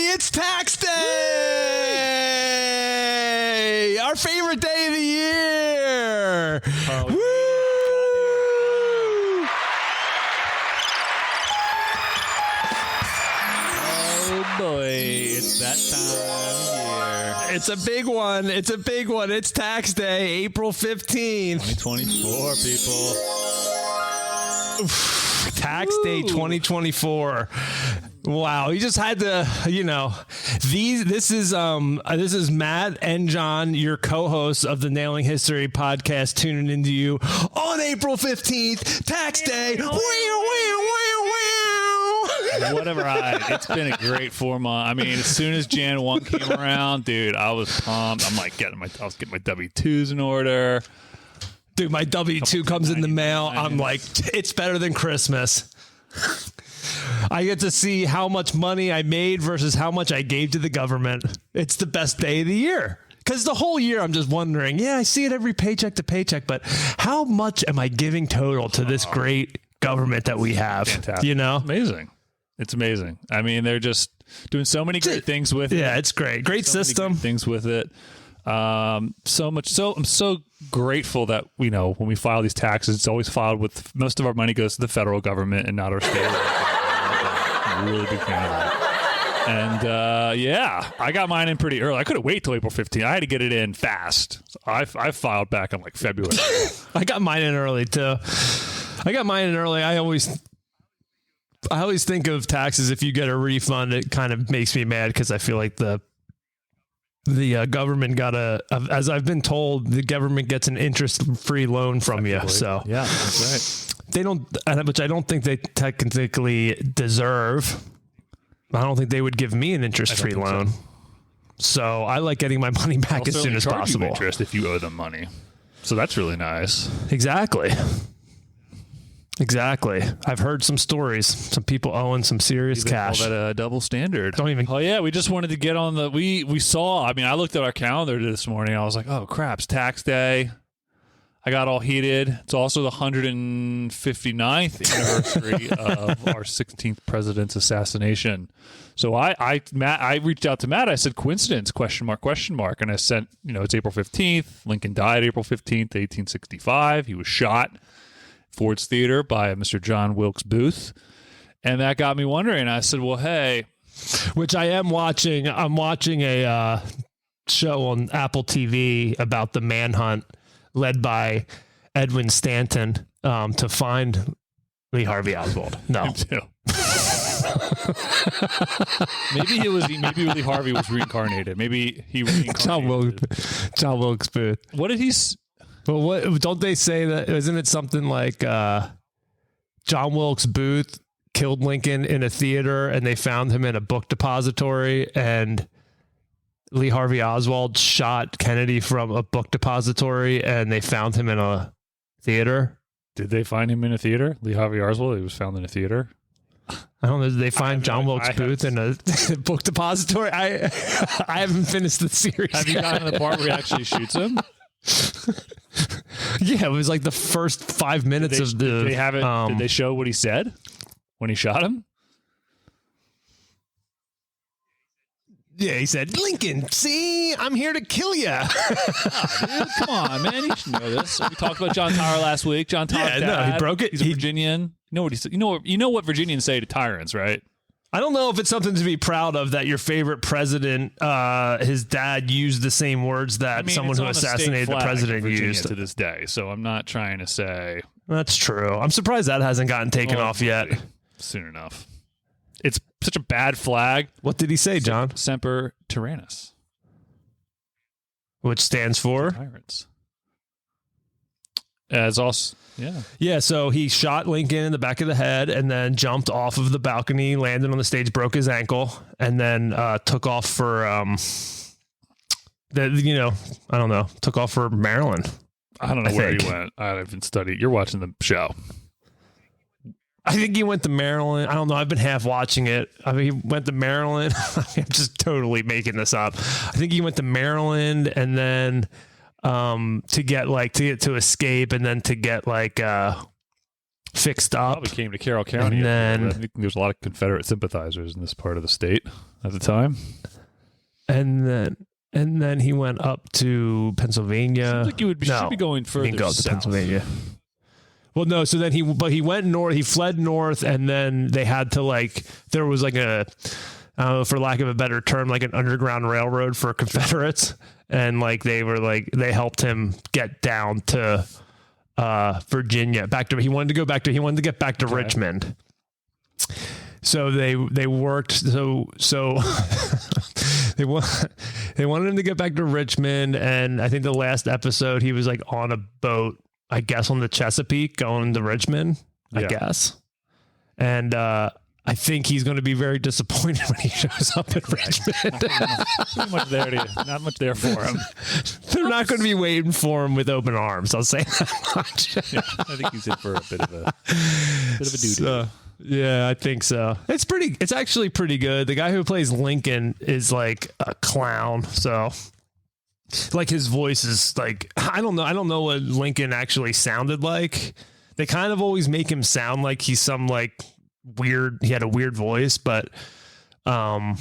it's tax day! Our favorite day of the year! Woo! Oh boy, it's that time of year. It's a big one. It's a big one. It's tax day, April 15th. 2024, people. Tax day 2024. Wow, you just had to, this is Matt and John, your co-hosts of the Nailing History podcast, tuning into you on April 15th, tax day. Whatever. It's been a great 4 months. I mean, as soon as Jan 1 came around, dude, I was pumped. I'm like I was getting my W-2s in order. Dude, my W-2 comes in the mail. I'm like, it's better than Christmas. I get to see how much money I made versus how much I gave to the government. It's the best day of the year. Because the whole year I'm just wondering, I see it every paycheck to paycheck, but how much am I giving total to this great government that we have? Fantastic. Amazing. It's amazing. I mean, they're just doing so many great things with it. Yeah, it's great. Great system. Things with it. So much. So I'm so grateful that, when we file these taxes, it's always filed with, most of our money goes to the federal government and not our state. I'm a really big fan of that. And I got mine in pretty early. I couldn't wait till April 15th. I had to get it in fast. So I filed back in like February. I got mine in early too. I always think of taxes. If you get a refund, it kind of makes me mad because I feel like the government as I've been told, the government gets an interest-free loan from you. So yeah, that's right. They don't, which I don't think they technically deserve. I don't think they would give me an interest-free loan. So I like getting my money back as soon as possible. Interest if you owe them money. So that's really nice. Exactly. I've heard some stories. Some people owing some serious cash. Call that a double standard. Don't even. Oh yeah, we just wanted to get on the. We saw. I mean, I looked at our calendar this morning. I was like, oh crap, it's tax day. I got all heated. It's also the 159th anniversary of our 16th president's assassination. So I reached out to Matt. I said, coincidence? ? And I sent. It's April 15th. Lincoln died April 15th, 1865. He was shot. Ford's Theater by Mr. John Wilkes Booth. And that got me wondering. I said, well, hey. Which I am watching. I'm watching a show on Apple TV about the manhunt led by Edwin Stanton to find Lee Harvey Oswald. No. Maybe Lee Harvey was reincarnated. Maybe he reincarnated. John Wilkes Booth. What did he... Well, what don't they say that? Isn't it something like John Wilkes Booth killed Lincoln in a theater and they found him in a book depository, and Lee Harvey Oswald shot Kennedy from a book depository and they found him in a theater? Did they find him in a theater? Lee Harvey Oswald, he was found in a theater? I don't know. Did they find John Wilkes Booth in a book depository? I haven't finished the series. Have you gotten to the part where he actually shoots him? Yeah, it was like the first 5 minutes of the. Did they have it? Did they show what he said when he shot him? Yeah, he said, "Lincoln, see, I'm here to kill you." Dude, come on, man, you should know this. We talked about John Tower last week. John Tower's dad, he broke it. He's a Virginian. You know what he said? You know what Virginians say to tyrants, right? I don't know if it's something to be proud of that your favorite president, his dad used the same words that someone who assassinated the president used to this day. So I'm not trying to say that's true. I'm surprised that hasn't gotten taken off yet. Soon enough. It's such a bad flag. What did he say, John? Semper Tyrannis, which stands for tyrants. As also. Yeah. So he shot Lincoln in the back of the head and then jumped off of the balcony, landed on the stage, broke his ankle, and then took off for took off for Maryland. I don't know where he went. I haven't studied. You're watching the show. I think he went to Maryland. I don't know. I've been half watching it. I mean, he went to Maryland. I'm just totally making this up. I think he went to Maryland and then to escape and then to get fixed up. Probably came to Carroll County. And then, I think there's a lot of Confederate sympathizers in this part of the state at the time. And then he went up to Pennsylvania. Seems like should be going further he didn't go up to south. Pennsylvania. Well, no. So then he went north. He fled north, and then they had to there was like a, I don't know, for lack of a better term, like an underground railroad for Confederates, and they helped him get down to Virginia. He wanted to get back to Richmond. So they worked. So they wanted him to get back to Richmond, and I think the last episode he was like on a boat, I guess on the Chesapeake going to Richmond, I guess. And I think he's going to be very disappointed when he shows up in Richmond. Not much there for him. They're not going to be waiting for him with open arms. I'll say that much. I think he's in for a bit of a doo-doo. Yeah, I think so. It's actually pretty good. The guy who plays Lincoln is like a clown. So like his voice is like, I don't know what Lincoln actually sounded like. They kind of always make him sound like he's some like weird, he had a weird voice, but I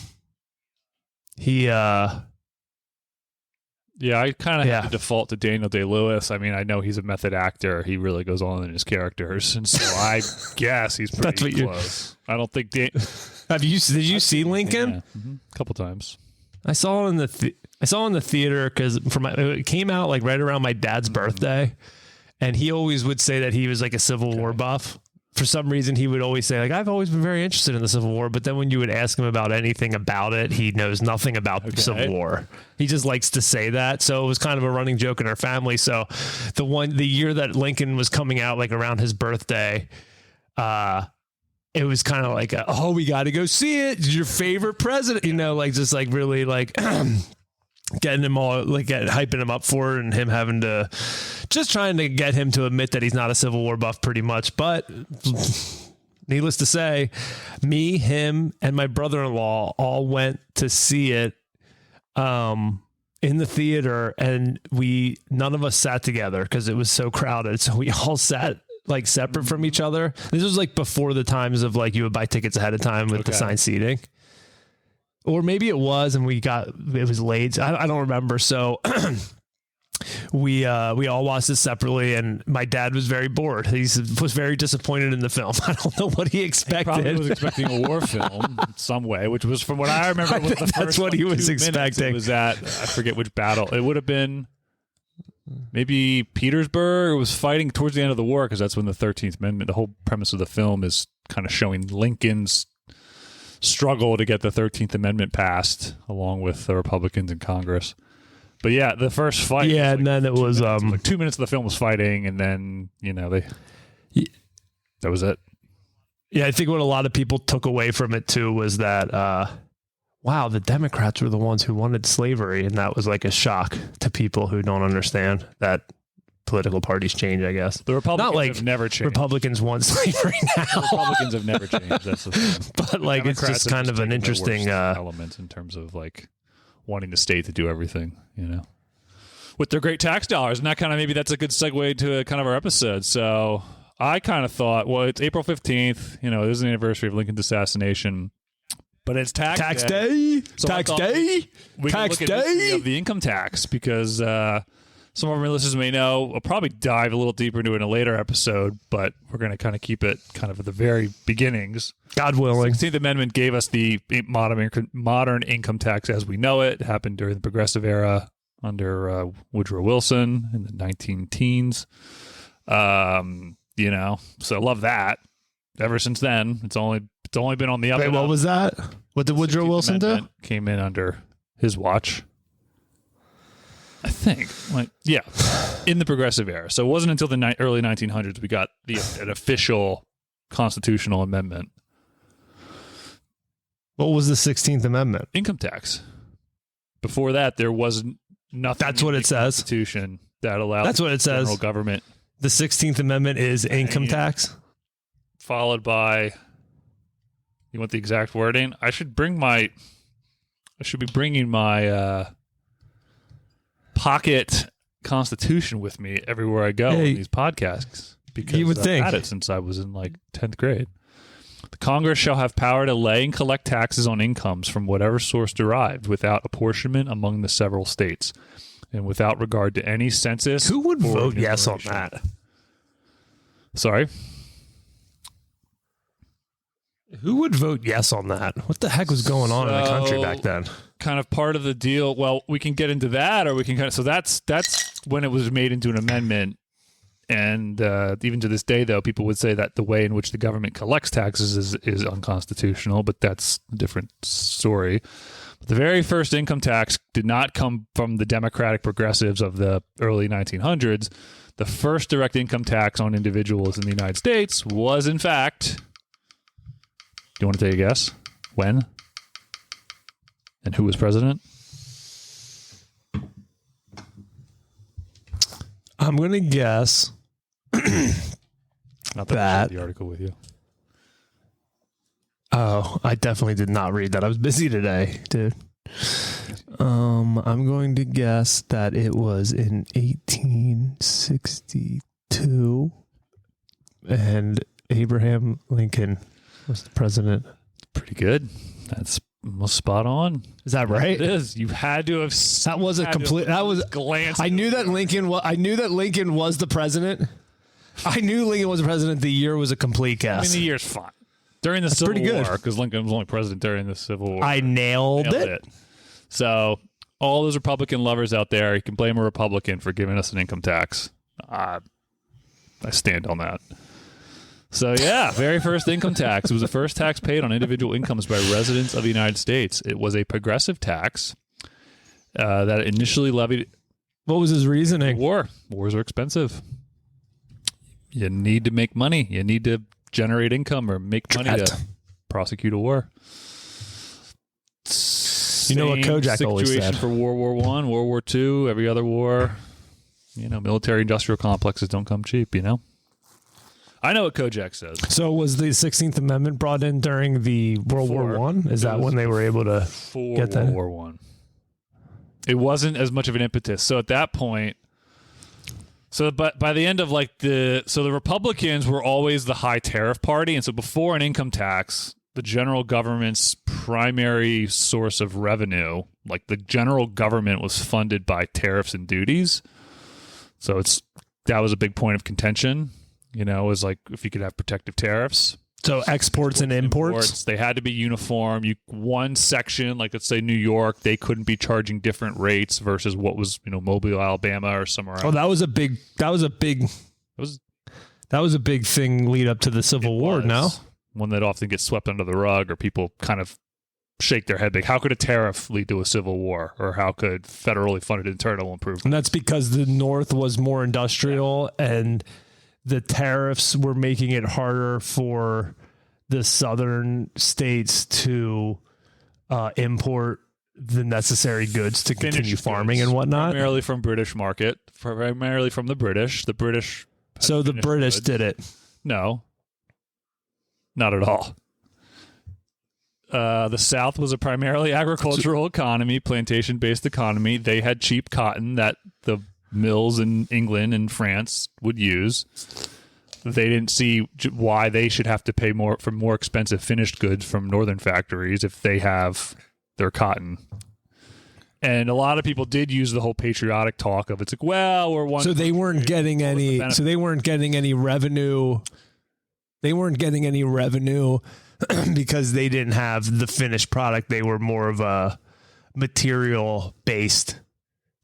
kind of have to default to Daniel Day-Lewis. I mean, I know he's a method actor. He really goes on in his characters, and so I guess he's pretty close. I don't think. Did you see Lincoln? Yeah. A couple times. I saw it in the theater because it came out like right around my dad's birthday, and he always would say that he was like a Civil War buff. For some reason, he would always say, like, I've always been very interested in the Civil War. But then when you would ask him about anything about it, he knows nothing about the Civil War. He just likes to say that. So it was kind of a running joke in our family. So the year that Lincoln was coming out, like around his birthday, it was kind of like, we got to go see it. It's your favorite president, just like really like getting him all hyping him up for it, and him having to just trying to get him to admit that he's not a Civil War buff pretty much. But needless to say, me, him, and my brother-in-law all went to see it in the theater, and none of us sat together because it was so crowded. So we all sat like separate from each other. This was like before the times of like you would buy tickets ahead of time with the assigned seating. Or maybe it was, and it was late. I don't remember. So we all watched it separately, and my dad was very bored. He was very disappointed in the film. I don't know what he expected. He probably was expecting a war film in some way, which was, from what I remember, was the first that's what he was expecting. It was at, I forget which battle. It would have been maybe Petersburg. It was fighting towards the end of the war, because that's when the 13th Amendment, the whole premise of the film is kind of showing Lincoln's struggle to get the 13th Amendment passed, along with the Republicans in Congress. But yeah, the first fight. Yeah, and then it was like 2 minutes of the film was fighting, and then that was it. Yeah, I think what a lot of people took away from it too was that wow, the Democrats were the ones who wanted slavery, and that was like a shock to people who don't understand that political parties change, I guess. The Republicans have never changed. Republicans want slavery now. The Republicans have never changed. That's the thing. But like, it's just kind of an interesting element in terms of like wanting the state to do everything, with their great tax dollars. And that kind of, maybe that's a good segue to kind of our episode. So I kind of thought, well, it's April 15th. This is the anniversary of Lincoln's assassination. But it's tax day. So tax day. We can look at history of the income tax, because some of our listeners may know. We'll probably dive a little deeper into it in a later episode, but we're going to kind of keep it kind of at the very beginnings. God willing. The 16th Amendment gave us the modern income tax as we know it. It happened during the Progressive Era under Woodrow Wilson in the 19-teens. So I love that. Ever since then, it's only been on the up. Wait, what was that? What did Woodrow Wilson do? Came in under his watch, I think. In the Progressive Era. So it wasn't until the early 1900s we got an official constitutional amendment. What was the 16th Amendment? Income tax. Before that, there was nothing. That's what it says. Constitution that allowed. That's what it says. General government. The 16th Amendment is income tax. Followed by. You want the exact wording? I should be bringing my pocket Constitution with me everywhere I go in these podcasts. because You would I've think. had it since I was in like 10th grade. The Congress shall have power to lay and collect taxes on incomes from whatever source derived without apportionment among the several states and without regard to any census. Who would or vote yes on enumeration. that? Sorry? Who would vote yes on that? What the heck was going on in the country back then? Kind of part of the deal. Well, we can get into that, or we can kind of. So that's when it was made into an amendment. And even to this day, though, people would say that the way in which the government collects taxes is unconstitutional, but that's a different story. The very first income tax did not come from the Democratic progressives of the early 1900s. The first direct income tax on individuals in the United States was, in fact, do you want to take a guess? When? And who was president? I'm going to guess Not that I that. read the article with you. Oh, I definitely did not read that. I was busy today, dude. I'm going to guess that it was in 1862 and Abraham Lincoln was the president. Pretty good. That's almost spot on. Is that right? It is. You had to have. That was a complete. That was. Glance. I knew that Lincoln was. I knew that Lincoln was the president. I knew Lincoln was the president. The year was a complete I mean, guess. the year's fine. During the Civil pretty good. War, because Lincoln was only president during the Civil War. I nailed it. So, all those Republican lovers out there, you can blame a Republican for giving us an income tax. I stand on that. So, yeah, very first income tax. It was the first tax paid on individual incomes by residents of the United States. It was a progressive tax that initially levied. What was his reasoning? Wars are expensive. You need to make money. You need to generate income or make money to prosecute a war. You know what Kojak always Situation said. for World War I, World War II, every other war. Military-industrial complexes don't come cheap, I know what Kojak says. So was the 16th Amendment brought in during the World War One? Is that when they were able to get that? World War One. It wasn't as much of an impetus. So at that point, but by the end of the Republicans were always the high tariff party, and so before an income tax, the general government's primary source of revenue, the general government was funded by tariffs and duties. So that was a big point of contention. It was if you could have protective tariffs. So exports and imports? They had to be uniform. One section, let's say New York, they couldn't be charging different rates versus what was, Mobile, Alabama, or somewhere else. Oh, that was a big thing lead up to the Civil War, no? One that often gets swept under the rug, or people kind of shake their head how could a tariff lead to a civil war, or how could federally funded internal improvement? And that's because the North was more industrial and the tariffs were making it harder for the southern states to import the necessary goods to continue farming and whatnot. Primarily from British market, primarily from the British. The British. So the British did it. No, not at all. The South was a primarily agricultural economy, plantation-based economy. They had cheap cotton that the mills in England and France would use. They didn't see why they should have to pay more for more expensive finished goods from northern factories if they have their cotton. And a lot of people did use the whole patriotic talk of we're one. So they weren't getting any. So they weren't getting any revenue. They weren't getting any revenue because they didn't have the finished product. They were more of a material based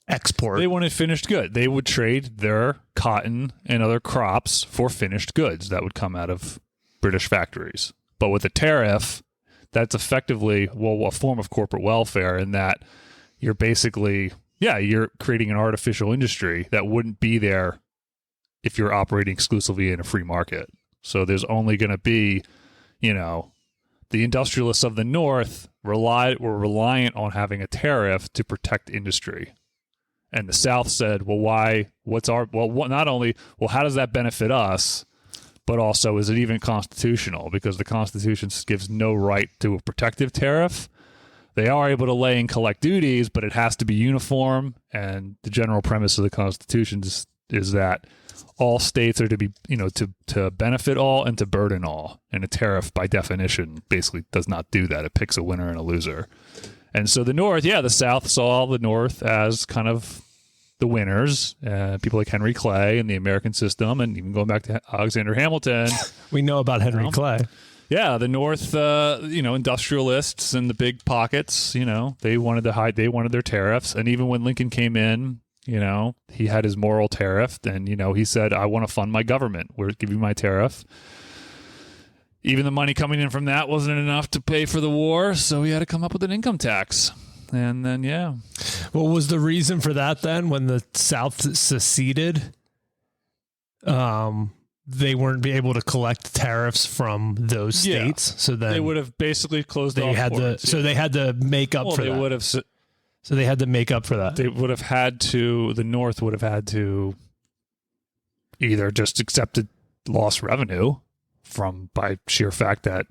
export. They wanted finished good. They would trade their cotton and other crops for finished goods that would come out of British factories. But with a tariff, that's effectively a form of corporate welfare in that you're basically, you're creating an artificial industry that wouldn't be there if you're operating exclusively in a free market. So there's only going to be, the industrialists of the North were reliant on having a tariff to protect industry. And the South said, how does that benefit us? But also, is it even constitutional? Because the Constitution gives no right to a protective tariff. They are able to lay and collect duties, but it has to be uniform. And the general premise of the Constitution is that all states are to be, to benefit all and to burden all. And a tariff, by definition, basically does not do that. It picks a winner and a loser. And so the North, the South saw the North as kind of the winners, people like Henry Clay and the American system, and even going back to Alexander Hamilton. We know about Henry Clay. Yeah, the North, industrialists and the big pockets, they wanted their tariffs. And even when Lincoln came in, he had his moral tariff, and, he said, I want to fund my government. We're giving my tariff. Even the money coming in from that wasn't enough to pay for the war, so he had to come up with an income tax. And then, What was the reason for that then when the South seceded? They weren't be able to collect tariffs from those states. So then they would have basically closed off ports. So they had to make up for that. So they had to make up for that. They would have had to, the North would have had to either just accept the lost revenue by sheer fact that,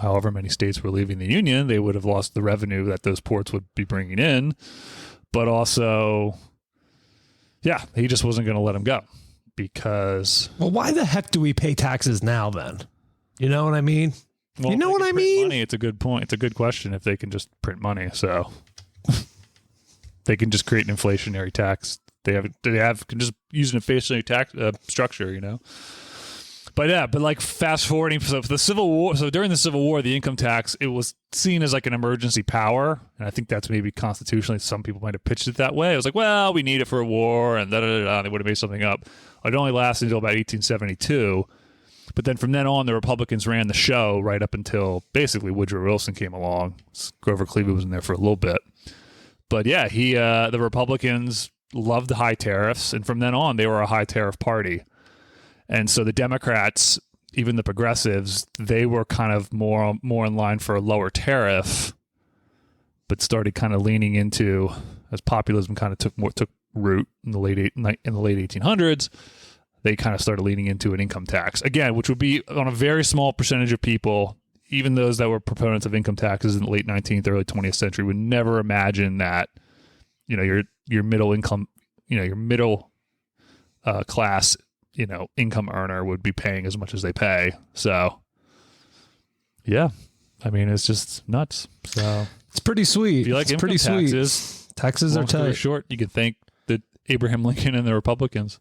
however many states were leaving the Union, they would have lost the revenue that those ports would be bringing in. But also, he just wasn't going to let them go because... Well, why the heck do we pay taxes now then? You know what I mean? Well, you know what I mean? Money, it's a good point. It's a good question if they can just print money. So they can just create an inflationary tax. They can just use an inflationary tax structure, But like fast forwarding, so the Civil War. So during the Civil War, the income tax, it was seen as like an emergency power, and I think that's maybe constitutionally some people might have pitched it that way. It was like, well, we need it for a war, and They would have made something up. It only lasted until about 1872, but then from then on, the Republicans ran the show right up until basically Woodrow Wilson came along. Grover Cleveland was in there for a little bit, but the Republicans loved the high tariffs, and from then on, they were a high tariff party. And so the Democrats, even the progressives, they were kind of more in line for a lower tariff, but started kind of leaning into, as populism kind of took root in the late 1800s, they kind of started leaning into an income tax again, which would be on a very small percentage of people. Even those that were proponents of income taxes in the late 19th, early 20th century would never imagine that, your middle income, your middle class, income earner would be paying as much as they pay. So, it's just nuts. So it's pretty sweet. If you like it's income pretty taxes, sweet. Taxes are tight. Short, you could thank the Abraham Lincoln and the Republicans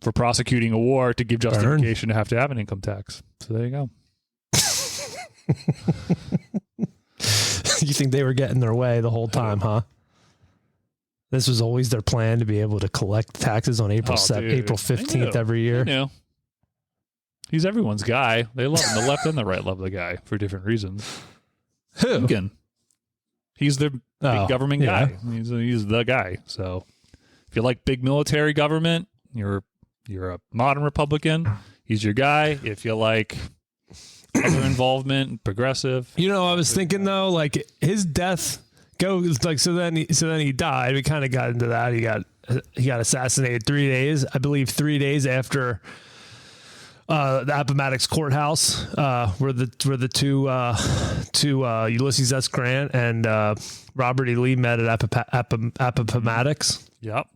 for prosecuting a war to give justification to have an income tax. So there you go. You think they were getting their way the whole time, huh? This was always their plan to be able to collect taxes on April 15th every year. He's everyone's guy. They love him. The left and the right love the guy for different reasons. Who? Lincoln. He's the big government guy. He's the guy. So if you like big military government, you're a modern Republican. He's your guy. If you like other involvement, progressive. I was thinking though, like his death goes like so then he died. We kind of got into that. He got assassinated 3 days, I believe, 3 days after the Appomattox courthouse, where the two Ulysses S. Grant and Robert E. Lee met at Appomattox. Yep.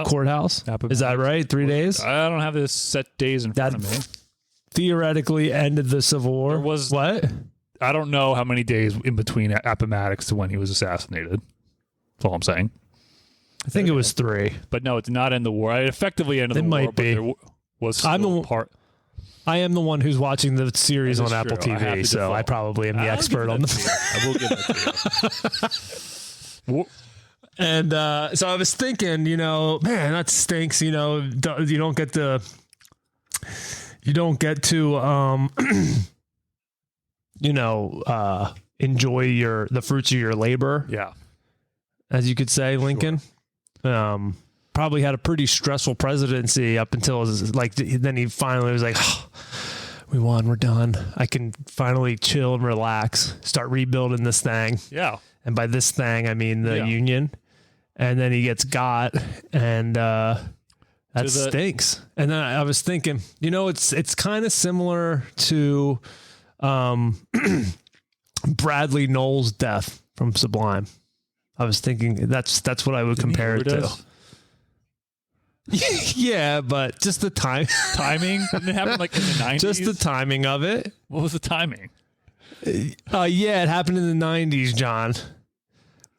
Courthouse. Is that right? 3 days? I don't have this set days in front of me. Theoretically ended the Civil War. There was what? I don't know how many days in between Appomattox to when he was assassinated. That's all I'm saying. I think it was 3. But no, it's not in the war. It effectively ended the war. It might be. But there was still part. I am the one who's watching the series on Apple TV, so I probably am the expert on the... I will give that to you. And so I was thinking, man, that stinks. You don't get to enjoy the fruits of your labor. Yeah. As you could say, Lincoln. Sure. Probably had a pretty stressful presidency up until then he finally was like, oh, we won, we're done. I can finally chill and relax, start rebuilding this thing. Yeah. And by this thing, I mean the Union. And then he gets got, and that stinks. And then I was thinking, it's kind of similar to Bradley Knowles' death from Sublime. I was thinking that's what I would compare it to. Yeah, but just the timing. Didn't it happen like in the 90s? just the timing of it. What was the timing? Yeah, it happened in the 90s, John.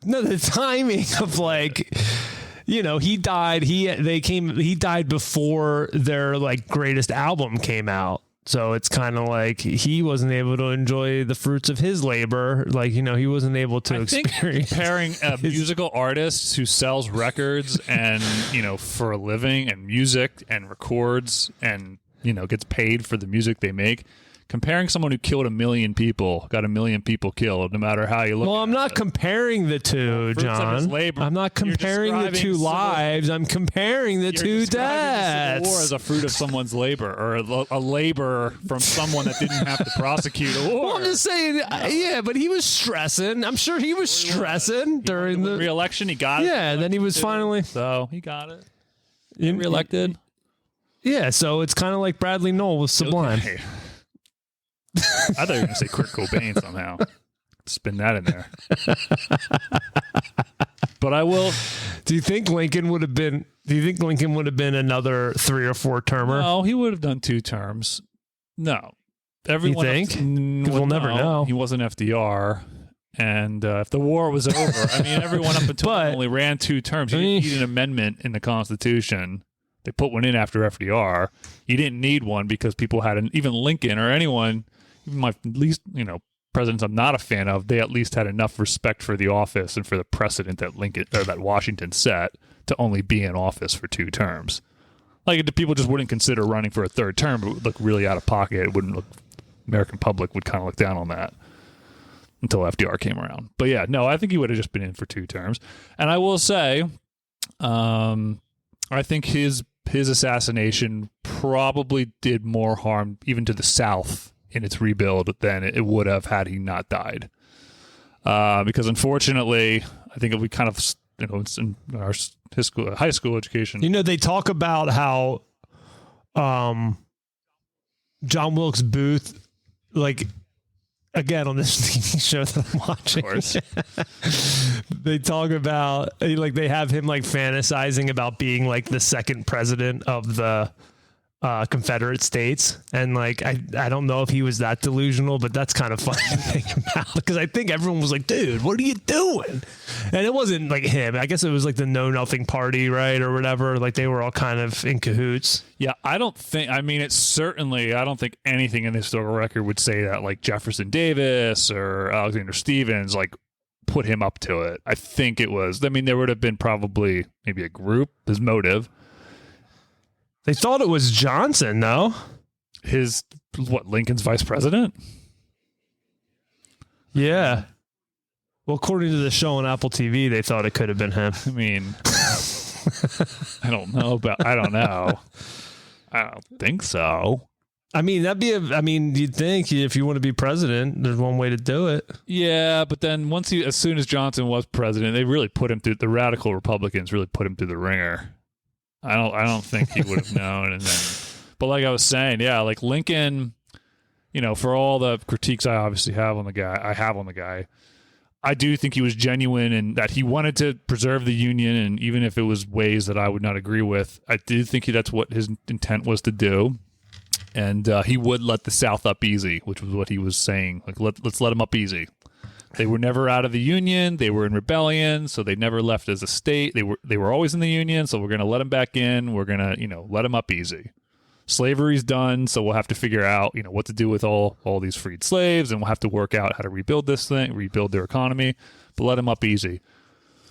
No, the timing of like, he died. He died before their like greatest album came out. So it's kind of like he wasn't able to enjoy the fruits of his labor. Like, he wasn't able to experience. Comparing a musical artist who sells records and, for a living and music and records and, gets paid for the music they make. Comparing someone who killed 1 million people, got 1 million people killed, no matter how you look at it. Well, I'm not comparing the two, John. I'm not comparing the two lives. I'm comparing the two deaths. The Civil War as a fruit of someone's labor, or a labor from someone that didn't have to prosecute a war. Well, I'm just saying, yeah, but he was stressing. I'm sure he was stressing during the re-election. He got it. Yeah, then he was finally. So he got it. Re-elected. Yeah, so it's kind of like Bradley Noel with Sublime. Okay. I thought you were going to say Kurt Cobain somehow. Spin that in there. But I will. Do you think Lincoln would have been another 3 or 4 termer? No, he would have done 2 terms. No. Everyone. You think? We'll never know. He wasn't FDR. And if the war was over, everyone up until only ran 2 terms. You didn't need an amendment in the Constitution. They put one in after FDR. You didn't need one because people had even Lincoln or anyone, even my least, presidents I'm not a fan of, they at least had enough respect for the office and for the precedent that Lincoln or that Washington set to only be in office for 2 terms. Like, the people just wouldn't consider running for a 3rd term. It would look really out of pocket. It wouldn't look. American public would kind of look down on that until FDR came around. But yeah, no, I think he would have just been in for 2 terms. And I will say, I think his assassination probably did more harm even to the South in its rebuild than it would have had he not died. Because unfortunately, I think we kind of, it's in our high school education. They talk about how John Wilkes Booth, like, again, on this TV show that I'm watching, of course. they talk about, like, they have him like fantasizing about being like the 2nd president of the Confederate States, and like I don't know if he was that delusional, but that's kind of funny to think about, because I think everyone was like, dude, what are you doing? And it wasn't like him. I guess it was like the Know Nothing Party, right, or whatever. Like, they were all kind of in cahoots. Yeah, I don't think anything in the historical record would say that like Jefferson Davis or Alexander Stephens like put him up to it. I think it was, there would have been probably maybe a group, his motive. They thought it was Johnson, though. Lincoln's vice president? Yeah. Well, according to the show on Apple TV, they thought it could have been him. I don't know. I don't think so. You'd think if you want to be president, there's one way to do it. Yeah, but then as soon as Johnson was president, they really put him through, the radical Republicans really put him through the ringer. I don't think he would have known. But like I was saying, yeah, like Lincoln, for all the critiques I obviously have on the guy, I do think he was genuine and that he wanted to preserve the Union. And even if it was ways that I would not agree with, I did think that's what his intent was to do. And he would let the South up easy, which was what he was saying. Like, let's let them up easy. They were never out of the Union. They were in rebellion, so they never left as a state. They were always in the Union, so we're going to let them back in. We're going to, let them up easy. Slavery's done, so we'll have to figure out, what to do with all these freed slaves, and we'll have to work out how to rebuild this thing, rebuild their economy, but let them up easy.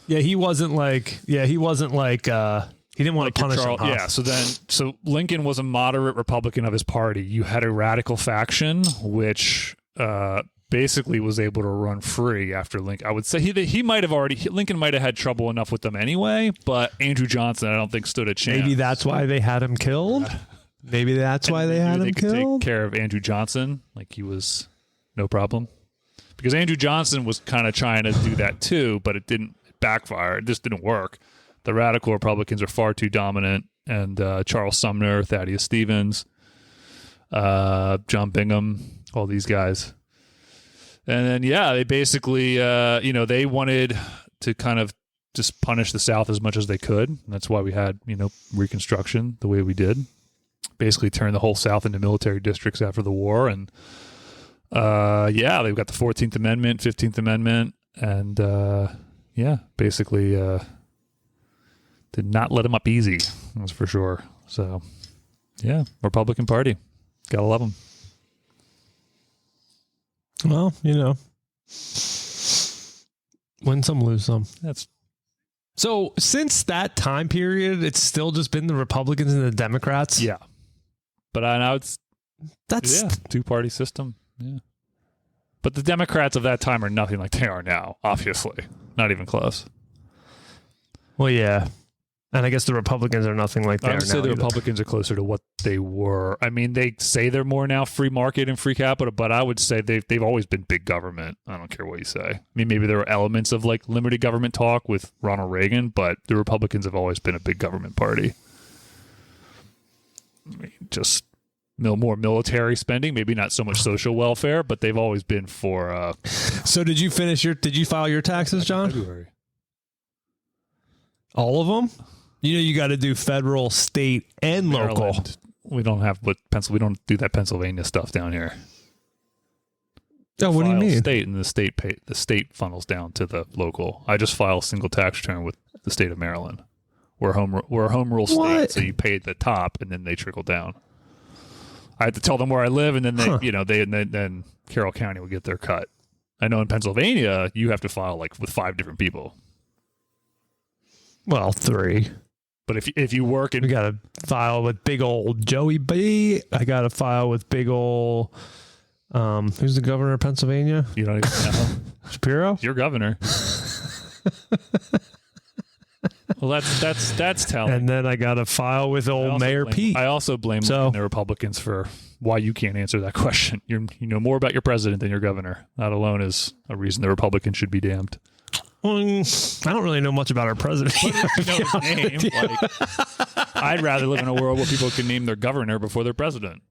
Yeah, he wasn't like he didn't want to punish him. Yeah, so Lincoln was a moderate Republican of his party. You had a radical faction, which basically was able to run free after Lincoln. I would say Lincoln might have had trouble enough with them anyway, but Andrew Johnson, I don't think stood a chance. Maybe that's why they had him killed. Maybe that's why they had him could killed. Take care of Andrew Johnson, like he was no problem. Because Andrew Johnson was kind of trying to do that too, but it didn't backfire. It just didn't work. The radical Republicans are far too dominant, and Charles Sumner, Thaddeus Stevens, John Bingham, all these guys. And then, they basically, they wanted to kind of just punish the South as much as they could. And that's why we had, Reconstruction the way we did. Basically turn the whole South into military districts after the war. And they've got the 14th Amendment, 15th Amendment, and basically did not let them up easy. That's for sure. So, yeah, Republican Party. Gotta love them. Well, win some, lose some. So since that time period, it's still just been the Republicans and the Democrats. Yeah, but now that's two-party system. Yeah, but the Democrats of that time are nothing like they are now. Obviously, not even close. Well, yeah. And I guess the Republicans are nothing like they are now. I would say the Republicans are closer to what they were. I mean, they say they're more now free market and free capital, but I would say they've always been big government. I don't care what you say. I mean, maybe there were elements of like limited government talk with Ronald Reagan, but the Republicans have always been a big government party. I mean, just more military spending, maybe not so much social welfare, but they've always been for. So did you file your taxes, John? February. All of them? You got to do federal, state, and Maryland. local. We don't have we don't do that Pennsylvania stuff down here. Oh, what do you mean? State and the state funnels down to the local. I just file a single tax return with the state of Maryland. We're a home rule state, so you pay at the top and then they trickle down. I have to tell them where I live, and then then Carroll County will get their cut. I know in Pennsylvania you have to file like with 5 different people. Well, 3. But if you work in... We got to file with big old Joey B. I got to file with big old... who's the governor of Pennsylvania? You don't even know. Shapiro? Your governor. Well, that's telling. And then I got to file with old Mayor Pete. I also blame the Republicans for why you can't answer that question. You know more about your president than your governor. That alone is a reason the Republicans should be damned. Well, I don't really know much about our president. You know his name. I'd rather live in a world where people can name their governor before their president.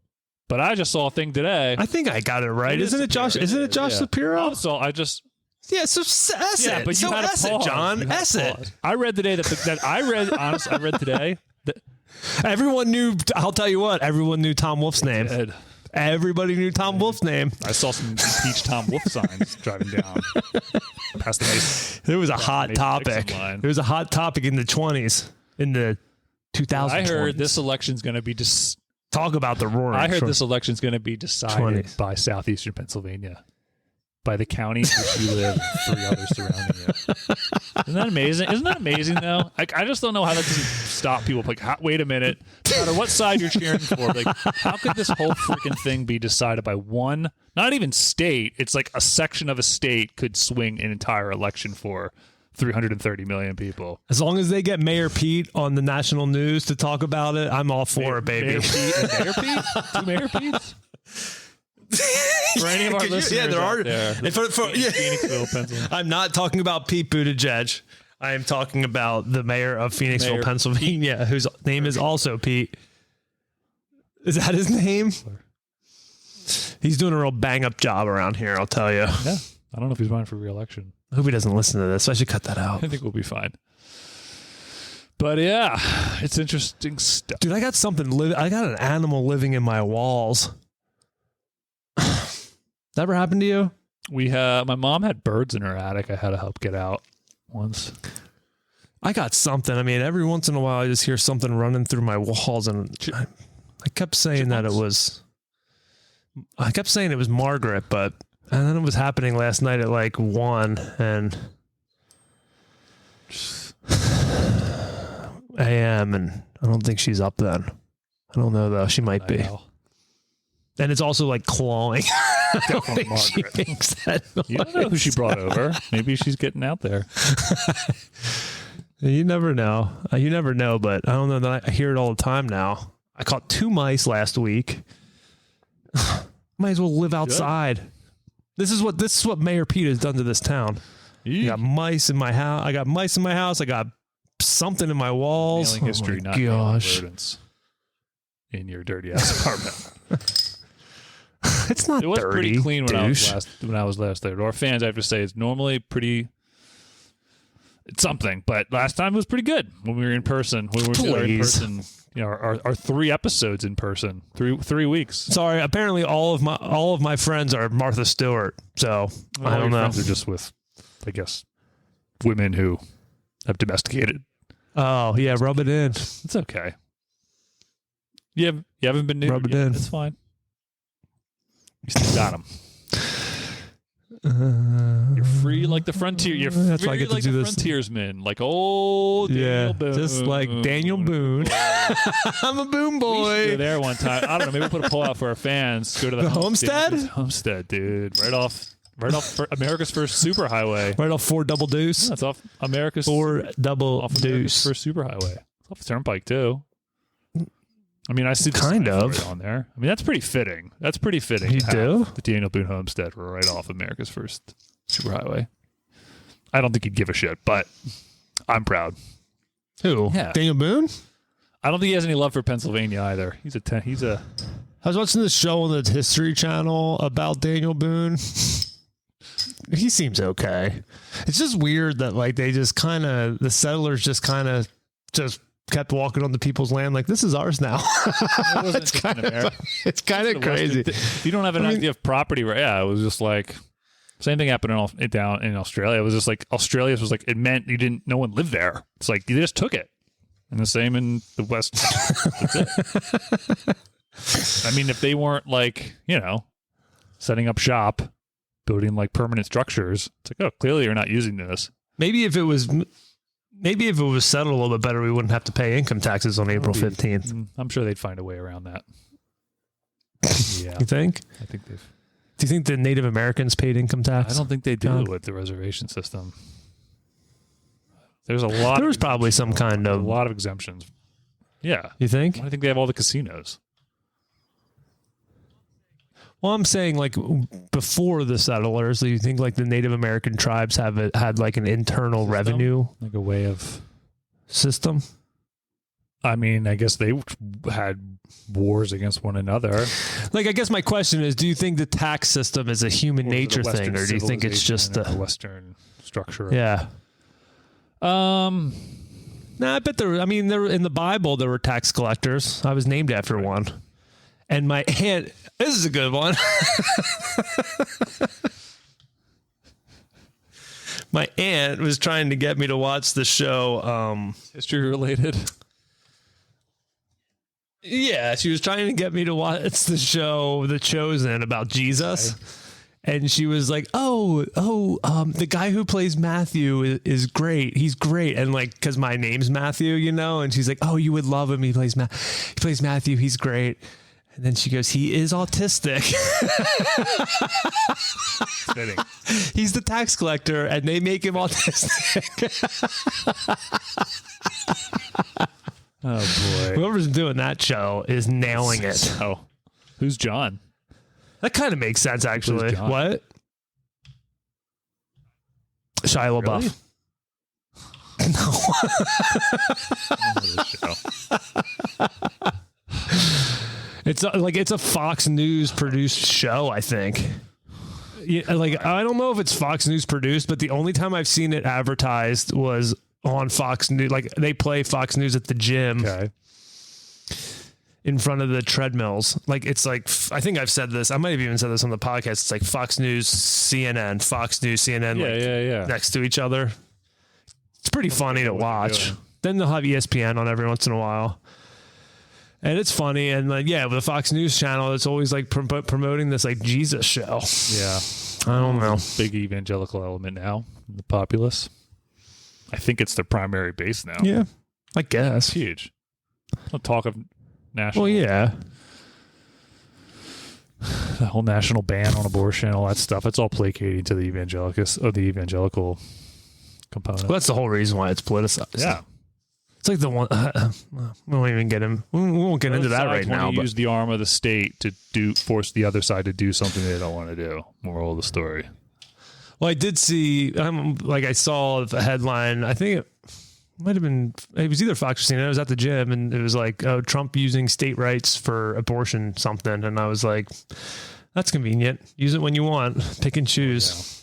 But I just saw a thing today. I think I got it right. Isn't it Josh? Isn't it Josh Shapiro? Also, I just... Yeah, so S it. But you had S it, John. S it. I read today I read today that everyone knew. I'll tell you what. Everyone knew Tom Wolf's name. Everybody knew Tom Wolf's name. I saw some impeach Tom Wolf signs driving down past the Mason. It was a hot topic. It was a hot topic in the 20s, in the 2000s. I heard this election's going to be talk about the roaring. I heard this election's going to be decided by southeastern Pennsylvania, by the county which you live, and 3 others surrounding you. Isn't that amazing? Isn't that amazing, though? I just don't know how that doesn't stop people. Like, wait a minute. No matter what side you're cheering for, like, how could this whole freaking thing be decided by one, not even state? It's like a section of a state could swing an entire election for 330 million people. As long as they get Mayor Pete on the national news to talk about it, I'm all for it, baby. Mayor Pete and Mayor Pete? 2 Mayor Petes? For any of our listeners there are. there, Phoenixville, Pennsylvania. I'm not talking about Pete Buttigieg. I am talking about the mayor of Phoenixville, Pennsylvania, whose name is also Pete. Is that his name? He's doing a real bang-up job around here, I'll tell you. Yeah. I don't know if he's running for re-election. I hope he doesn't listen to this. I should cut that out. I think we'll be fine. But yeah, it's interesting stuff. Dude, I got something. I got an animal living in my walls. Ever happened to you? My mom had birds in her attic. I had to help get out once. I got something. I mean, every once in a while, I just hear something running through my walls, and I kept saying that it was. I kept saying it was Margaret, and then it was happening last night at like 1 a.m. and I don't think she's up then. I don't know though. She might be. And it's also like clawing. Definitely Margaret. She makes that noise. You don't know who she brought over. Maybe she's getting out there. You never know. You never know, but I don't know that I hear it all the time now. I caught 2 mice last week. Might as well live outside. This is what Mayor Pete has done to this town. I got mice in my house. I got something in my walls. Mailing history, not rodents in your dirty ass apartment. It's not dirty. It was pretty clean when I was last there. To our fans, I have to say, it's normally pretty. It's something. But last time was pretty good when we were in person. When we were together in person. You know, our 3 episodes in person, 3 weeks. Sorry, apparently all of my friends are Martha Stewart. So I don't know. Friends are just with, I guess, women who have domesticated. Oh yeah, rub it in. It's okay. You haven't been neutered Rub it yet. in. It's fine. You still got them. You're free like the frontier. You're that's free why I get to like do the this. frontiersman, like old Daniel Boone. Just like Daniel Boone. I'm a Boone We used to go boy. there one time. I don't know. Maybe we'll put a poll out for our fans. Go to the Homestead? Homestead, dude. Right off America's first superhighway. Right off 4 Double Deuce. That's off America's 4 Double off America's Deuce. first superhighway. It's off the Turnpike too. I mean, I see the Kind sign of. for it on there. I mean, that's pretty fitting. That's pretty fitting. You to have do? the Daniel Boone Homestead right off America's first superhighway. I don't think he'd give a shit, but I'm proud. Who? Yeah. Daniel Boone? I don't think he has any love for Pennsylvania either. He's a. I was watching this show on the History Channel about Daniel Boone. He seems okay. It's just weird that like they just kind of the settlers just kept walking on the people's land like this is ours now. It's kind of crazy. If you don't have an idea of property, right? Yeah, it was just like same thing happened down in Australia. It was just like Australia was like it meant no one lived there. It's like they just took it, and the same in the West. That's it. I mean, if they weren't like setting up shop, building like permanent structures, it's like clearly you're not using this. Maybe if it was settled a little bit better, we wouldn't have to pay income taxes on April 15th. I'm sure they'd find a way around that. Yeah, You think? I think they've. Do you think the Native Americans paid income tax? I don't think they do John? with the reservation system. There's a lot. There was probably some kind a of. lot of exemptions. Yeah, You think? I think they have all the casinos. Well, I'm saying like before the settlers, do you think like the Native American tribes had like an internal revenue Like a way of. system? I mean, I guess they had wars against one another. Like, I guess my question is, do you think the tax system is a human Or is it a nature Western thing, or do you think it's just civilization and a Western structure? yeah? Um. No, I bet there in the Bible there were tax collectors. I was named after one. And my aunt, this is a good one. My aunt was trying to get me to watch the show. History related. Yeah, she was trying to get me to watch the show The Chosen about Jesus. Okay. And she was like, the guy who plays Matthew is great. He's great. And like, because my name's Matthew, and she's like, oh, you would love him. He plays Matthew. He's great. And then she goes, he is autistic. He's the tax collector, and they make him autistic. Oh, boy. Whoever's doing that show is nailing it. Oh, who's John? That kind of makes sense, actually. What? Shia LaBeouf. Really? It's a Fox News produced show, I think. Yeah, like I don't know if it's Fox News produced, but the only time I've seen it advertised was on Fox News. Like they play Fox News at the gym. Okay. In front of the treadmills. Like it's like, I think I've said this. I might have even said this on the podcast. It's like Fox News, CNN, Fox News, CNN. Yeah. Next to each other. It's pretty funny to watch. Then they'll have ESPN on every once in a while. And it's funny. And like, with the Fox News channel, it's always like promoting this like Jesus show. Yeah. I don't know. Big evangelical element now in the populace. I think it's their primary base now. Yeah. I guess. It's huge. No talk of national. Well, yeah. The whole national ban on abortion, all that stuff. It's all placating to the evangelical component. Well, that's the whole reason why it's politicized. Yeah. It's like the one. We won't even get him. We won't get into that right now. But use the arm of the state to force the other side to do something they don't want to do. Moral of the story. Well, I did see. I saw the headline. I think it might have been. It was either Fox or CNN. I was at the gym, and it was like, "Oh, Trump using state rights for abortion, something." And I was like, "That's convenient. Use it when you want. Pick and choose."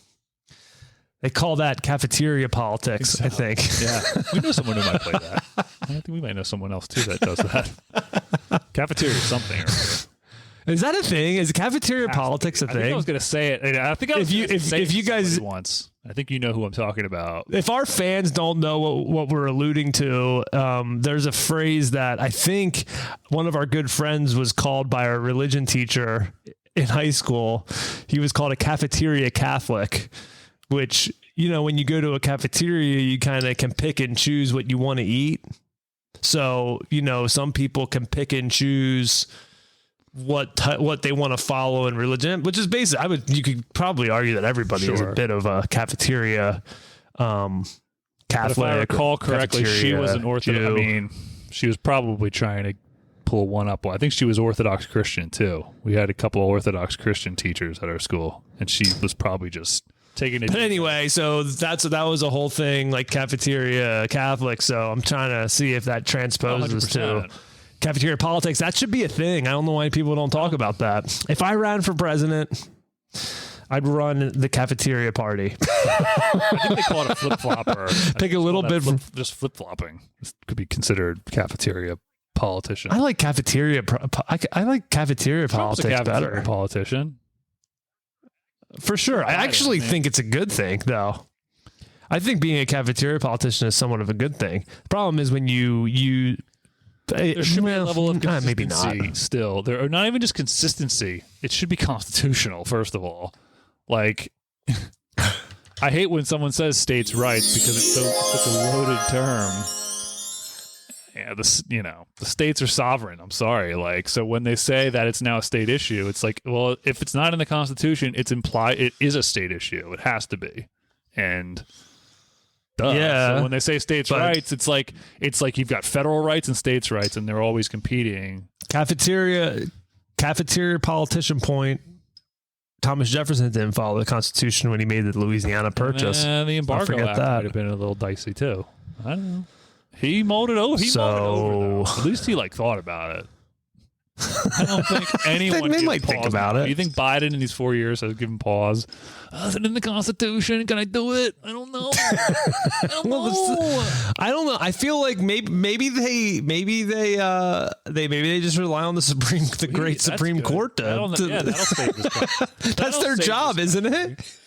They call that cafeteria politics, I think. Yeah. We know someone who might play that. I think we might know someone else too that does that. Cafeteria something. Is that a thing? Is cafeteria politics a thing? I think I was going to say it. I think I was if you guys once. I think you know who I'm talking about. If our fans don't know what we're alluding to, there's a phrase that I think one of our good friends was called by our religion teacher in high school. He was called a cafeteria Catholic, which, you know, when you go to a cafeteria, you kind of can pick and choose what you want to eat. So, you know, some people can pick and choose what they want to follow in religion, which is basically, you could probably argue that everybody is a bit of a cafeteria Catholic. But if I recall correctly, she was an Orthodox. I mean, she was probably trying to pull one up. Well, I think she was Orthodox Christian too. We had a couple of Orthodox Christian teachers at our school, and she was probably just taking it. But anyway, so that was a whole thing, like cafeteria Catholic. So I'm trying to see if that transposes 100%. To cafeteria politics. That should be a thing. I don't know why people don't talk about that. If I ran for president, I'd run the cafeteria party. I think they call it a flip-flopper. Pick a little bit from just flip-flopping. This could be considered cafeteria politician. I like cafeteria. I like cafeteria Trump's politics a cafeteria better. Politician. For sure. I actually think it's a good thing, though. I think being a cafeteria politician is somewhat of a good thing. The problem is when you there should be a level of consistency. Maybe not. Still, there are not even just consistency. It should be constitutional. First of all, like I hate when someone says states' rights because it's such a loaded term. Yeah, the states are sovereign. I'm sorry. Like, so when they say that it's now a state issue, it's like, well, if it's not in the Constitution, it's implied it is a state issue. It has to be, and. Duh. Yeah. So when they say states' rights, it's like you've got federal rights and states' rights, and they're always competing. Cafeteria politician point. Thomas Jefferson didn't follow the Constitution when he made the Louisiana Purchase. And the embargo act might have been a little dicey too. I don't know. He mulled it over. At least he thought about it. I don't think anyone they might think about it. Do you think Biden in these 4 years has given pause? Is it in the Constitution? Can I do it? I don't know. I don't know. I feel like maybe they just rely on the great Supreme Court. That'll stay this That's their job, isn't it?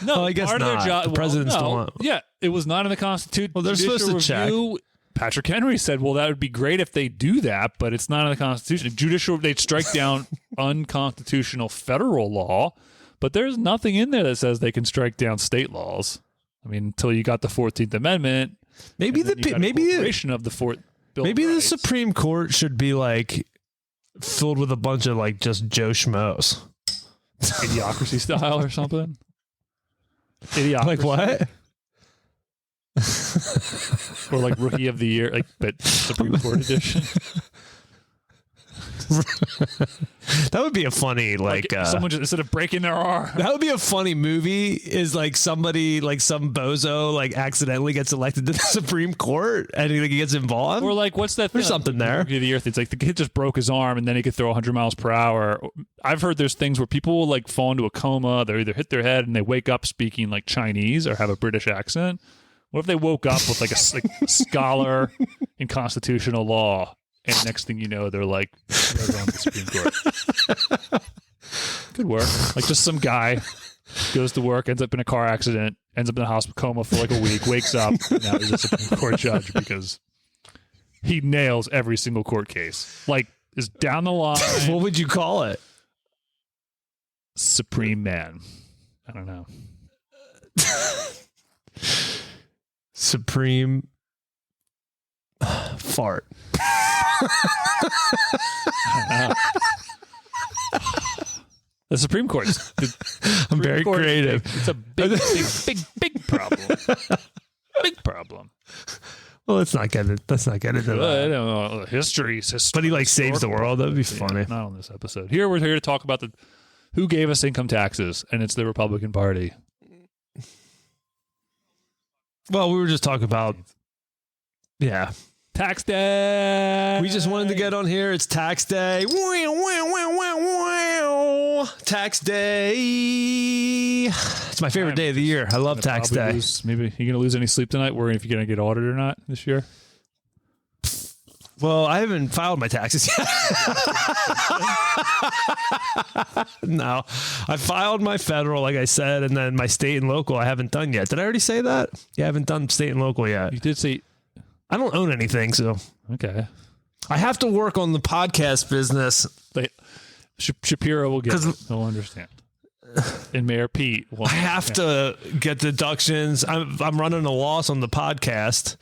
No, I guess part not. Of their job, the president's the one. Yeah, it was not in the Constitution. Well, they're supposed to check. Patrick Henry said, well, that would be great if they do that, but it's not in the Constitution. They'd strike down unconstitutional federal law, but there's nothing in there that says they can strike down state laws. I mean, until you got the 14th Amendment. Maybe the Supreme Court should be filled with a bunch of just Joe Schmoes. Idiocracy style or something? Idiocracy. Like what? Or Rookie of the Year, but Supreme Court edition. That would be a funny someone just instead of breaking their arm. That would be a funny movie. Is somebody some bozo accidentally gets elected to the Supreme Court and he gets involved. Or what's that? There's something there. Rookie of the Year. It's the kid just broke his arm and then he could throw 100 miles per hour. I've heard there's things where people will fall into a coma. They either hit their head and they wake up speaking Chinese or have a British accent. What if they woke up with a scholar in constitutional law, and next thing you know, they're they're on the Supreme Court? Good work. Just some guy goes to work, ends up in a car accident, ends up in a hospital coma for a week, wakes up, and now he's a Supreme Court judge because he nails every single court case. Is down the line. What would you call it? Supreme man. I don't know. Supreme fart. The Supreme Court. I'm very creative. It's a big problem. Big problem. Well, let's not get into that. I don't know. History's but he saves the world. That'd be funny. Yeah, not on this episode. We're here to talk about who gave us income taxes, and it's the Republican Party. Well, we were just talking about, tax day. We just wanted to get on here. It's tax day. now. Tax day. It's my favorite day of the year. I love tax day. Maybe you're going to lose any sleep tonight worrying if you're going to get audited or not this year? Well, I haven't filed my taxes yet. No, I filed my federal, like I said, and then my state and local I haven't done yet. Did I already say that? Yeah, I haven't done state and local yet. You did say... I don't own anything, so... Okay. I have to work on the podcast business. Shapiro will get it. He'll understand. And Mayor Pete will... I have to get deductions. I'm running a loss on the podcast.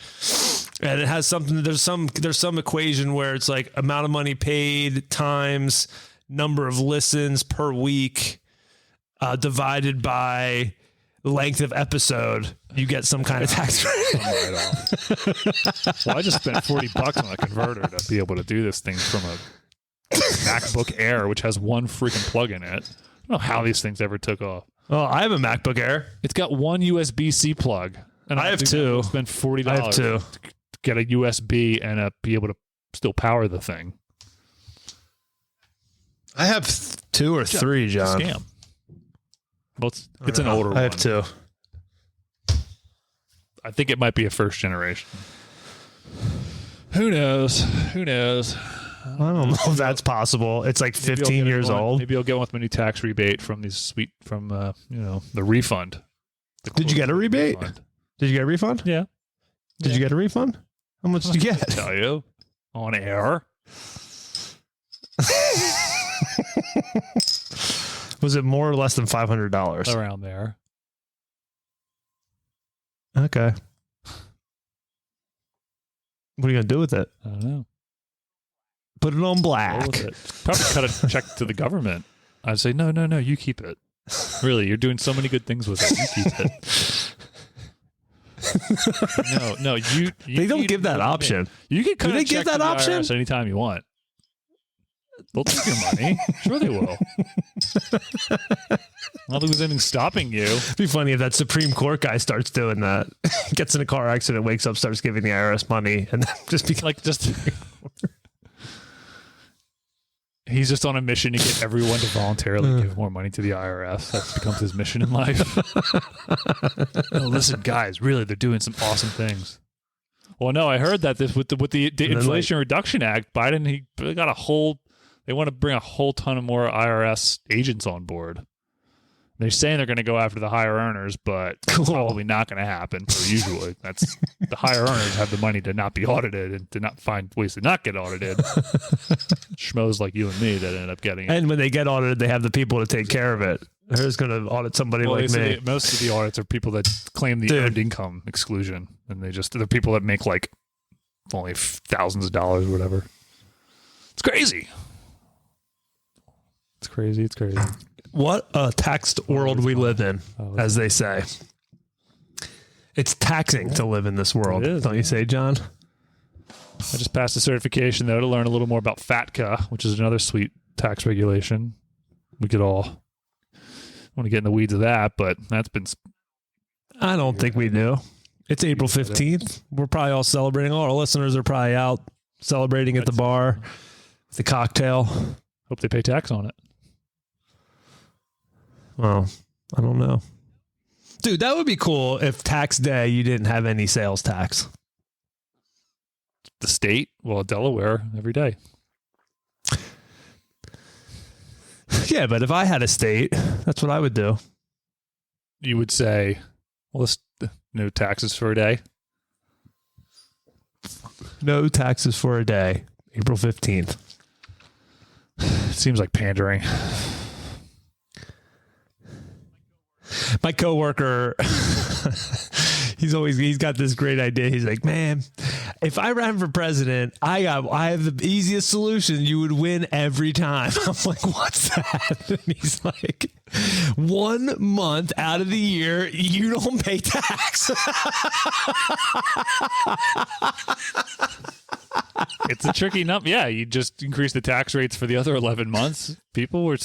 And it has something, there's some equation where it's like amount of money paid times number of listens per week divided by length of episode. You get some kind of tax credit. Right off. Well, I just spent $40 on a converter to be able to do this thing from a MacBook Air, which has one freaking plug in it. I don't know how these things ever took off. Oh, I have a MacBook Air. It's got one USB-C plug. And I have two. Spend $40 I have two. To get a USB and be able to still power the thing. I have two or three, John. Scam. Well, it's an older one. I have two. I think it might be a first generation. Who knows? Who knows? I don't know if that's possible. It's like 15 years old. Maybe I'll get one with my new tax rebate from the refund. Did you get a rebate? Refund. Did you get a refund? Yeah. Did you get a refund? How much did you get? I'll tell you. On air. Was it more or less than $500? Around there. Okay. What are you going to do with it? I don't know. Put it on black. Probably cut a check to the government. I'd say, no, you keep it. Really, you're doing so many good things with it. You keep it. No, you they don't give that option. You can cut Do they give that option anytime you want. They'll take your money. Sure they will. I don't think there's anything stopping you. It'd be funny if that Supreme Court guy starts doing that. Gets in a car accident, wakes up, starts giving the IRS money, and then he's just on a mission to get everyone to voluntarily give more money to the IRS. That becomes his mission in life. No, listen, guys, really, they're doing some awesome things. Well, no, I heard that this with the Inflation Reduction Act, Biden they want to bring a whole ton of more IRS agents on board. They're saying they're going to go after the higher earners, but it's probably not going to happen. So usually, that's the higher earners have the money to not be audited and to not find ways to not get audited. Schmoes like you and me that end up getting it. And when they get audited, they have the people to take care of it. Who's going to audit somebody like me? Most of the audits are people that claim the earned income exclusion, and they're people that make like only thousands of dollars or whatever. It's crazy. It's crazy. What a taxed world we live in, as they say. It's taxing to live in this world, don't you say, John? I just passed a certification, though, to learn a little more about FATCA, which is another sweet tax regulation. We could all want to get in the weeds of that, but that's been... I don't think we do. It's April 15th. We're probably all celebrating. All our listeners are probably out celebrating at the bar with a cocktail. Hope they pay tax on it. Well, I don't know. Dude, that would be cool if tax day you didn't have any sales tax. The state? Well, Delaware, every day. Yeah, but if I had a state, that's what I would do. You would say, well, no taxes for a day? No taxes for a day. April 15th. It seems like pandering. My coworker, he's got this great idea. He's like, man, if I ran for president, I have the easiest solution. You would win every time. I'm like, what's that? And he's like, 1 month out of the year, you don't pay tax. It's a tricky number. Yeah, you just increase the tax rates for the other 11 months. People were...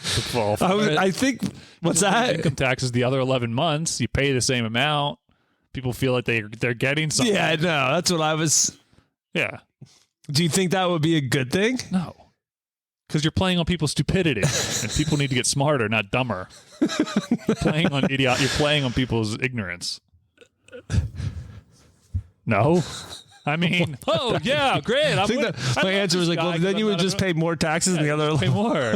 I think what's that? Income taxes the other 11 months. You pay the same amount. People feel like they're getting something. Yeah, I know. That's what I was. Yeah. Do you think that would be a good thing? No. Because you're playing on people's stupidity, and people need to get smarter, not dumber. You're playing on people's ignorance. No, I mean, oh yeah, great. I think my answer was like, well, then you would just pay more taxes than the other. Pay more,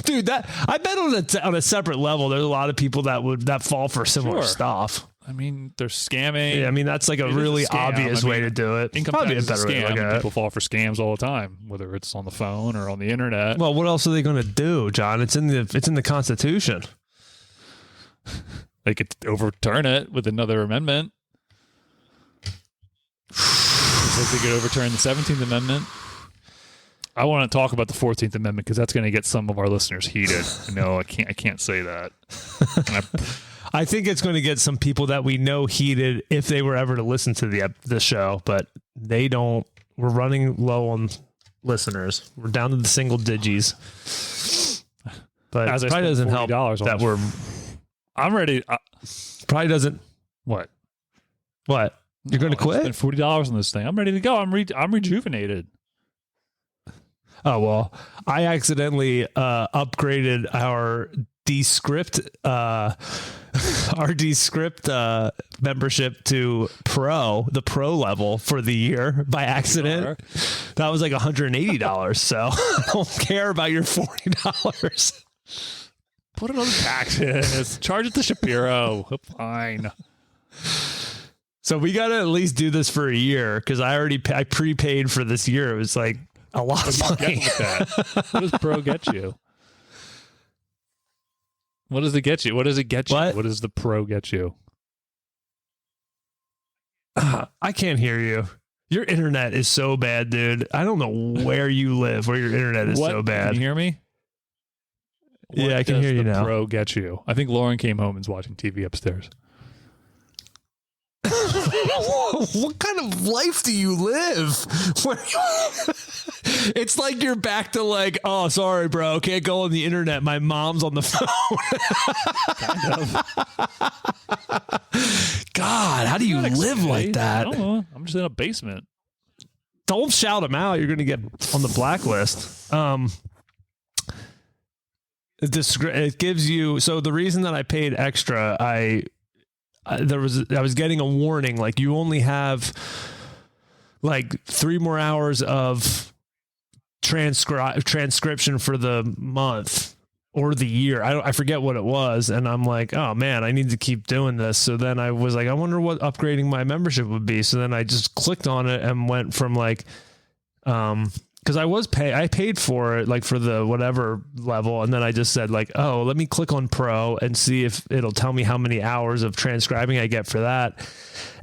dude. That I bet on a separate level, there's a lot of people that fall for similar stuff. I mean, they're scamming. Yeah, I mean that's like a really obvious way to do it. Income Probably tax a better way to look at it. People fall for scams all the time, whether it's on the phone or on the internet. Well, what else are they going to do, John? It's in the Constitution. They could overturn it with another amendment. Just like they could overturn the 17th Amendment. I want to talk about the 14th Amendment because that's going to get some of our listeners heated. No, I can't say that. I think it's going to get some people that we know heated if they were ever to listen to the show, but they don't. We're running low on listeners. We're down to the single digits. But it probably doesn't help that we're. I'm ready. Probably doesn't. What? You're going to quit? I spent $40 on this thing. I'm ready to go. I'm rejuvenated. Oh, well, I accidentally upgraded our Descript membership to the pro level for the year by accident. That was like $180. So I don't care about your $40. Put it on the taxes. Charge it to Shapiro. Fine. So we got to at least do this for a year because I prepaid for this year. It was like a lot of money. What does pro get you? What does it get you? What does the pro get you? I can't hear you. Your internet is so bad, dude. I don't know where you live, where your internet is so bad. Can you hear me? Yeah, I can hear you now. What does the pro get you? I think Lauren came home and is watching TV upstairs. What kind of life do you live? It's like you're back to like, oh, sorry, bro, can't go on the internet. My mom's on the phone. Kind of. God, how do you live like that? I don't know. I'm just in a basement. Don't shout them out. You're going to get on the blacklist. It gives you. So the reason that I paid extra, I was getting a warning, like you only have like 3 more hours of transcription for the month or the year. I forget what it was. And I'm like, oh man, I need to keep doing this. So then I was like, I wonder what upgrading my membership would be. So then I just clicked on it and went from like, because I paid for it like for the whatever level, and then I just said like, oh, let me click on pro and see if it'll tell me how many hours of transcribing I get for that.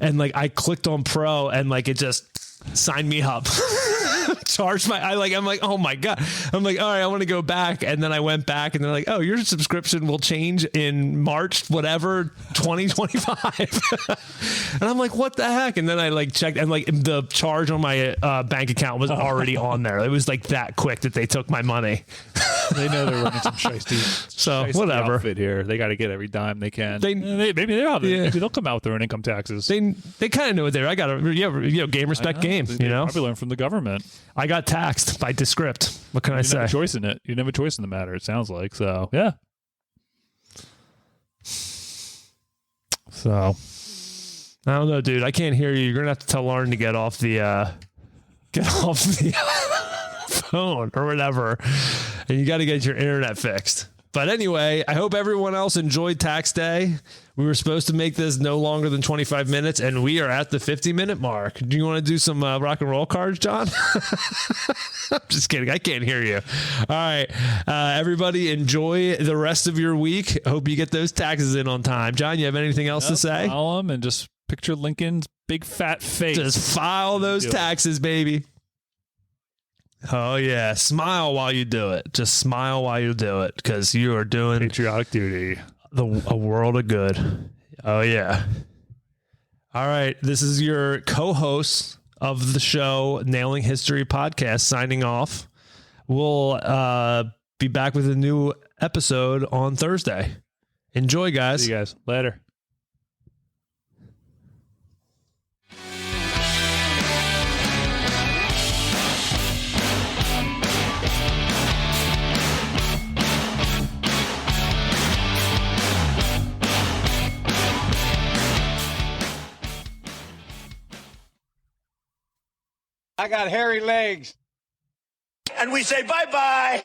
And like I clicked on pro and like it just signed me up. Charged I'm like, oh my God. I'm like, all right, I want to go back. And then I went back and they're like, oh, your subscription will change in March, whatever, 2025. And I'm like, what the heck? And then I like checked and like the charge on my bank account was already on there. It was like that quick that they took my money. They know they're running some shiesty. So whatever. Outfit here. They got to get every dime they can. Maybe they'll come out with their own income taxes. They kind of know what they're. I got to game respect game. They probably learn from the government. I got taxed by Descript. What can I say? You have a choice in it. You never have a choice in the matter. It sounds like so. Yeah. So I don't know, dude. I can't hear you. You're gonna have to tell Lauren to get off the phone or whatever, and you got to get your internet fixed. But anyway, I hope everyone else enjoyed tax day. We were supposed to make this no longer than 25 minutes, and we are at the 50-minute mark. Do you want to do some rock and roll cards, John? I'm just kidding. I can't hear you. All right. Everybody enjoy the rest of your week. Hope you get those taxes in on time. John, you have anything else to say? File them and just picture Lincoln's big fat face. Just file those taxes, baby. Oh, yeah. Smile while you do it. Just smile while you do it because you are doing patriotic duty. A world of good. Oh, yeah. All right. This is your co-host of the show, Nailing History Podcast, signing off. We'll be back with a new episode on Thursday. Enjoy, guys. See you guys. Later. I got hairy legs. And we say bye-bye.